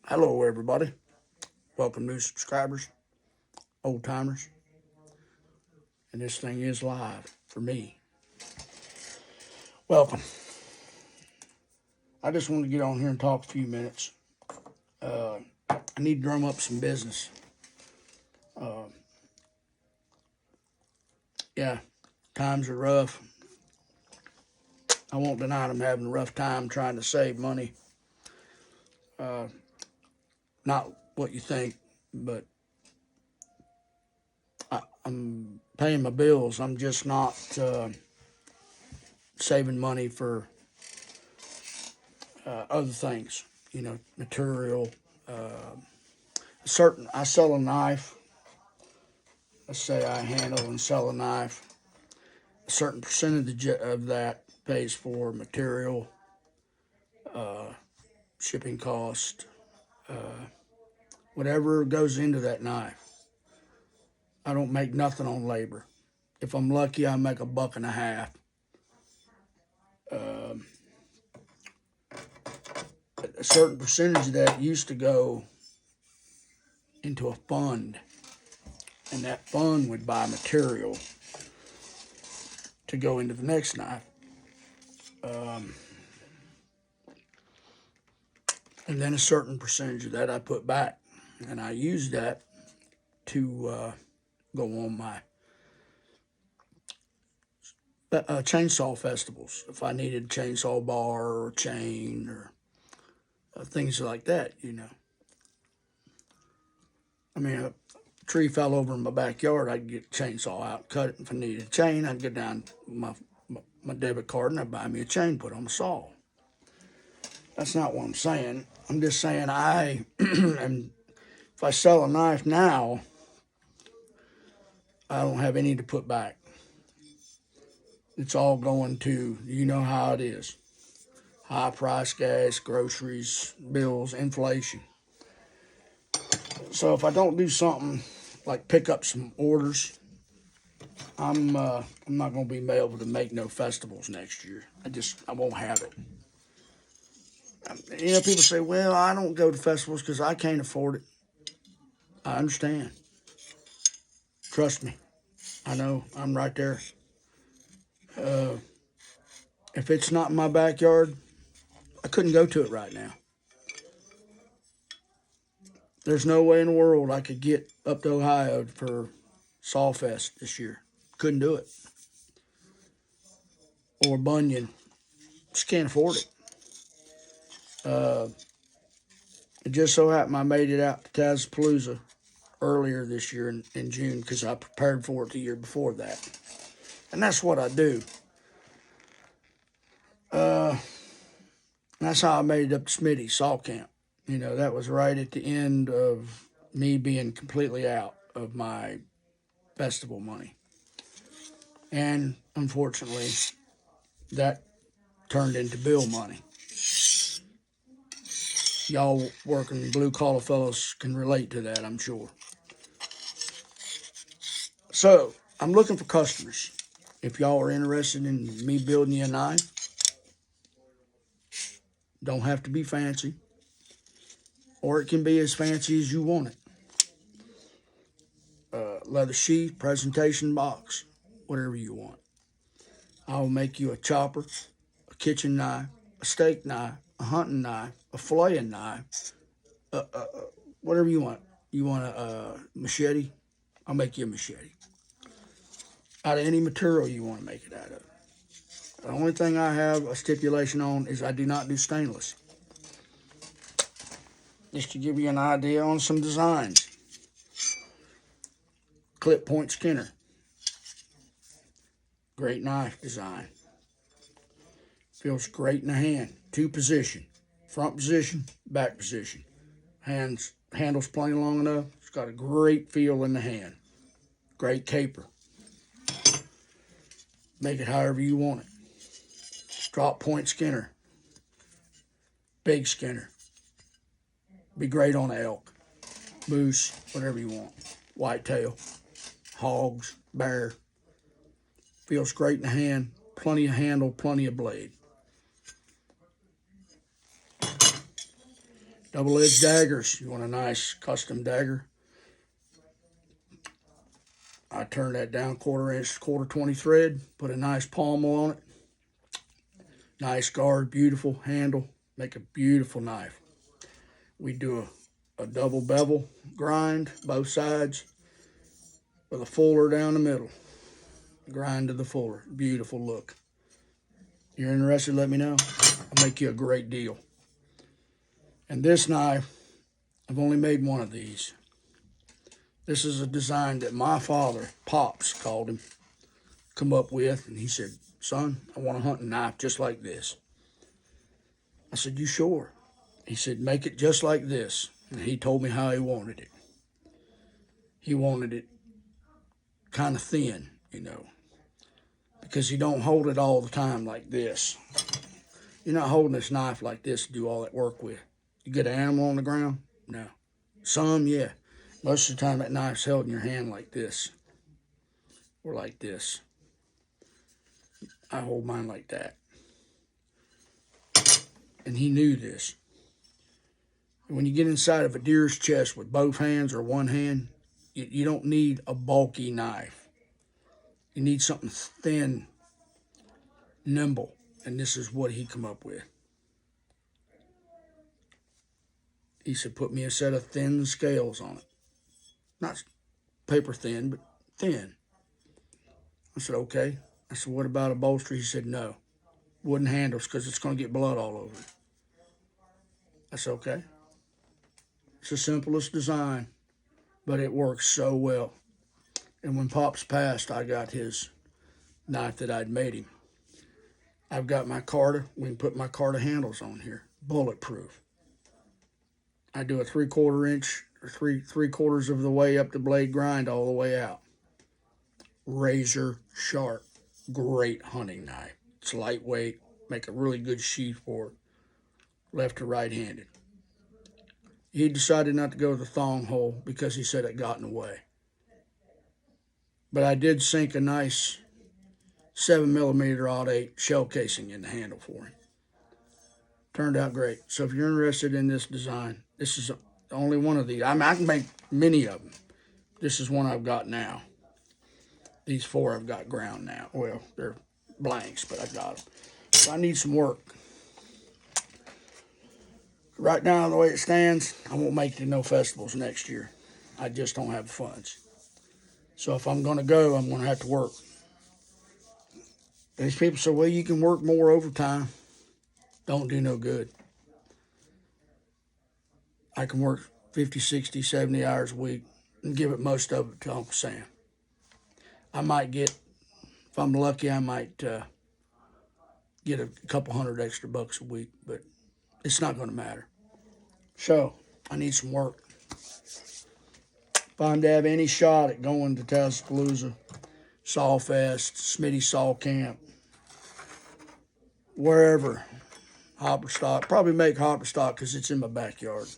Hello, everybody. Welcome, new subscribers, old timers, and this thing is live for me. Welcome. I just wanted to get on here and talk a few minutes. I need to drum up some business. Uh, yeah, times are rough. I won't deny I'm having a rough time trying to save money. Uh, Not what you think, but I'm paying my bills. I'm just not saving money for other things, material. I sell a knife. Let's say I handle and sell a knife. A certain percentage of that pays for material, uh, shipping cost, uh, whatever goes into that knife. I don't make nothing on labor. If I'm lucky, I make $1.50. Um, a certain percentage of that used to go into a fund, and that fund would buy material to go into the next knife. Um, and then a certain percentage of that I put back, and I use that to go on my chainsaw festivals. If I needed a chainsaw bar or chain or things like that. I mean, a tree fell over in my backyard, I'd get a chainsaw out, cut it. If I needed a chain, I'd get down my debit card and I'd buy me a chain, put on a saw. That's not what I'm saying. I'm just saying I am. If I sell a knife now, I don't have any to put back. It's all going to, you know how it is. High price gas, groceries, bills, inflation. So if I don't do something like pick up some orders, I'm not gonna be able to make no festivals next year. I won't have it. People say, "Well, I don't go to festivals because I can't afford it." I understand. Trust me, I know. I'm right there. Uh, if it's not in my backyard, I couldn't go to it right now. There's no way in the world I could get up to Ohio for Sawfest this year. Couldn't do it. Or Bunyan. Just can't afford it. Uh, it just so happened I made it out to Tazapalooza earlier this year in June because I prepared for it the year before that. And that's what I do. Uh, that's how I made it up to Smitty, Saw Camp. That was right at the end of me being completely out of my festival money. And unfortunately, that turned into bill money. Y'all working blue collar fellows can relate to that, I'm sure. So I'm looking for customers. If y'all are interested in me building you a knife, don't have to be fancy, or it can be as fancy as you want it. Leather sheath, presentation box, whatever you want. I will make you a chopper, a kitchen knife, a steak knife, a hunting knife, a filleting knife, whatever you want. You want a machete? I'll make you a machete. Out of any material you want to make it out of. The only thing I have a stipulation on is I do not do stainless. Just to give you an idea on some designs. Clip point Skinner. Great knife design. Feels great in the hand. Two position. Front position, back position. Handle's plenty long enough. It's got a great feel in the hand. Great caper. Make it however you want it. Drop point Skinner. Big Skinner. Be great on elk, moose, whatever you want. Whitetail, hogs, bear. Feels great in the hand. Plenty of handle, plenty of blade. Double-edged daggers. You want a nice custom dagger? I turn that down 1/4 inch, 1/4 20 thread, put a nice pommel on it. Nice guard, beautiful handle, make a beautiful knife. We do a double bevel grind, both sides, with a fuller down the middle. Grind to the fuller, beautiful look. You're interested, let me know. I'll make you a great deal. And this knife, I've only made one of these. This is a design that my father, Pops, called him, come up with, and he said, son, I want a hunting knife just like this. I said, you sure? He said, make it just like this. And he told me how he wanted it. He wanted it kind of thin, you know, because you don't hold it all the time like this. You're not holding this knife like this to do all that work with. You get an animal on the ground? No. Some, yeah. Most of the time that knife's held in your hand like this, or like this. I hold mine like that. And he knew this. When you get inside of a deer's chest with both hands or one hand, you don't need a bulky knife. You need something thin, nimble, and this is what he come up with. He said, put me a set of thin scales on it. Not paper thin, but thin. I said, okay. I said, what about a bolster? He said, no. Wooden handles, because it's going to get blood all over it. I said, okay. It's the simplest design, but it works so well. And when Pops passed, I got his knife that I'd made him. I've got my Carta. We can put my Carta handles on here. Bulletproof. I do a 3/4 inch or three quarters of the way up the blade grind all the way out. Razor sharp. Great hunting knife. It's lightweight. Make a really good sheath for it. Left to right handed. He decided not to go with the thong hole because he said it got in the way. But I did sink a nice 7mm .08 shell casing in the handle for him. Turned out great. So if you're interested in this design, this is the only one of these. I mean, I can make many of them. This is one I've got now. These 4 I've got ground now. Well, they're blanks, but I've got them. So I need some work. Right now, the way it stands, I won't make it to no festivals next year. I just don't have the funds. So if I'm going to go, I'm going to have to work. These people say, well, you can work more overtime. Don't do no good. I can work 50, 60, 70 hours a week and give it most of it to Uncle Sam. I might get, if I'm lucky, I might get a couple $100 extra bucks a week, but it's not going to matter. So I need some work. If I'm to have any shot at going to Tuscaloosa, Sawfest, Smitty Saw Camp, wherever, Hopper Stock, probably make Hopper Stock because it's in my backyard.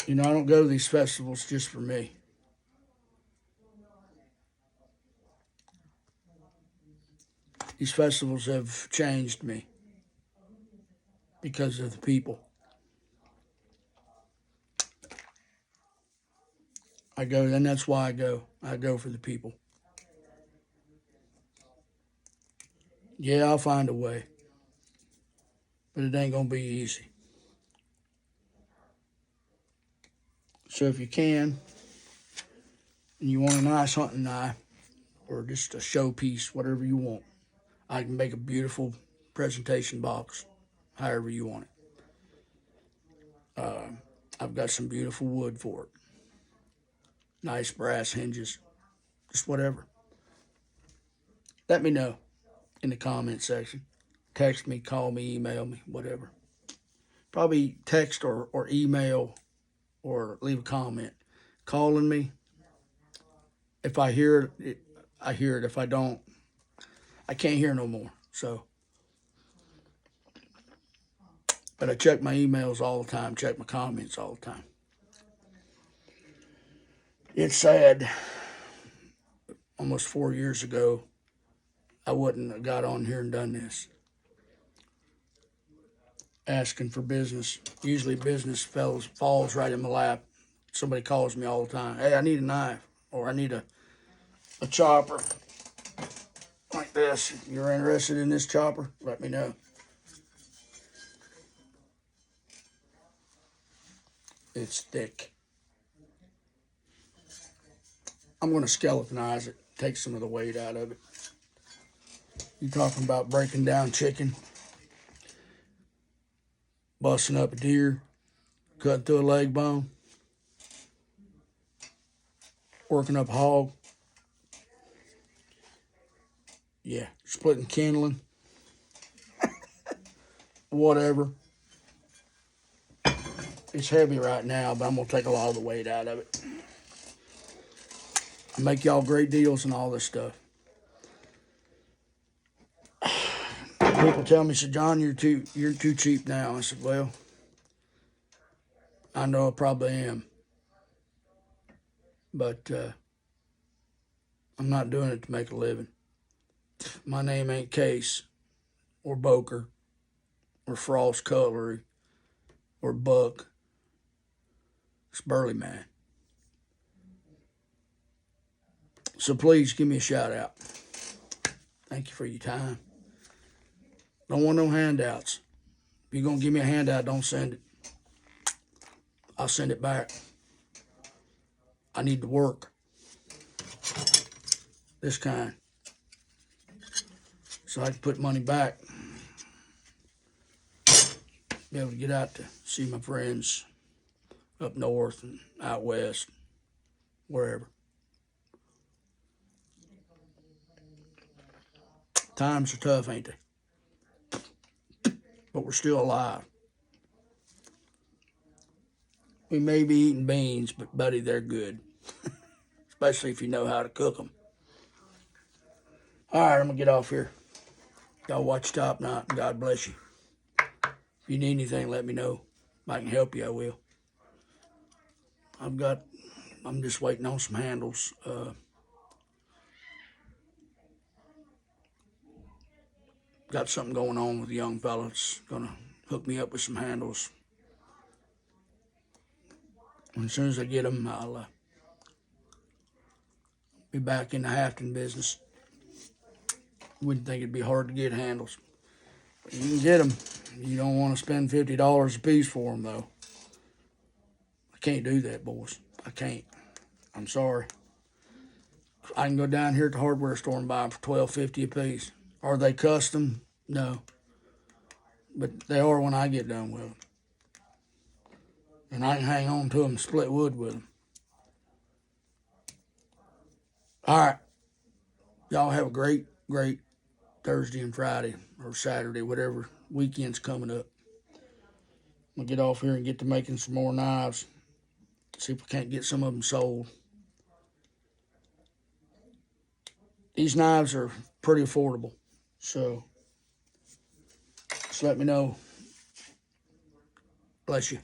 You know, I don't go to these festivals just for me. These festivals have changed me because of the people. I go, and that's why I go. I go for the people. Yeah, I'll find a way, but it ain't going to be easy. So if you can, and you want a nice hunting knife, or just a showpiece, whatever you want, I can make a beautiful presentation box, however you want it. I've got some beautiful wood for it. Nice brass hinges, just whatever. Let me know in the comment section. Text me, call me, email me, whatever. Probably text or email or leave a comment. Calling me, if I hear it, I hear it. If I don't, I can't hear no more. So, but I check my emails all the time, check my comments all the time. It's sad. Almost 4 years ago, I wouldn't have got on here and done this. asking for business. Usually business falls right in my lap. Somebody calls me all the time. Hey, I need a knife, or I need a chopper like this. If you're interested in this chopper, let me know. It's thick. I'm going to skeletonize it, take some of the weight out of it. You're talking about breaking down chicken, busting up a deer, cutting through a leg bone, working up a hog. Yeah, splitting kindling, whatever. It's heavy right now, but I'm going to take a lot of the weight out of it. I make y'all great deals and all this stuff. People tell me, said, John, you're too cheap now. I said, well, I know I probably am, but I'm not doing it to make a living. My name ain't Case or Boker or Frost Cutlery or Buck. It's Burley Man. So please give me a shout out. Thank you for your time. Don't want no handouts. If you're going to give me a handout, don't send it. I'll send it back. I need to work. This kind. So I can put money back. Be able to get out to see my friends up north and out west, wherever. Times are tough, ain't they? But we're still alive. We may be eating beans, but buddy, they're good. Especially if you know how to cook them. All right, I'm going to get off here. Y'all watch Top Knot. God bless you. If you need anything, let me know. If I can help you, I will. I'm just waiting on some handles. Got something going on with a young fella that's going to hook me up with some handles. And as soon as I get them, I'll be back in the hafting business. Wouldn't think it'd be hard to get handles. But you can get them. You don't want to spend $50 a piece for them, though. I can't do that, boys. I can't. I'm sorry. I can go down here at the hardware store and buy them for $12.50 a piece. Are they custom? No. But they are when I get done with them. And I can hang on to them and split wood with them. All right. Y'all have a great, great Thursday and Friday or Saturday, whatever weekend's coming up. I'm going to get off here and get to making some more knives. See if we can't get some of them sold. These knives are pretty affordable. So, just let me know. Bless you.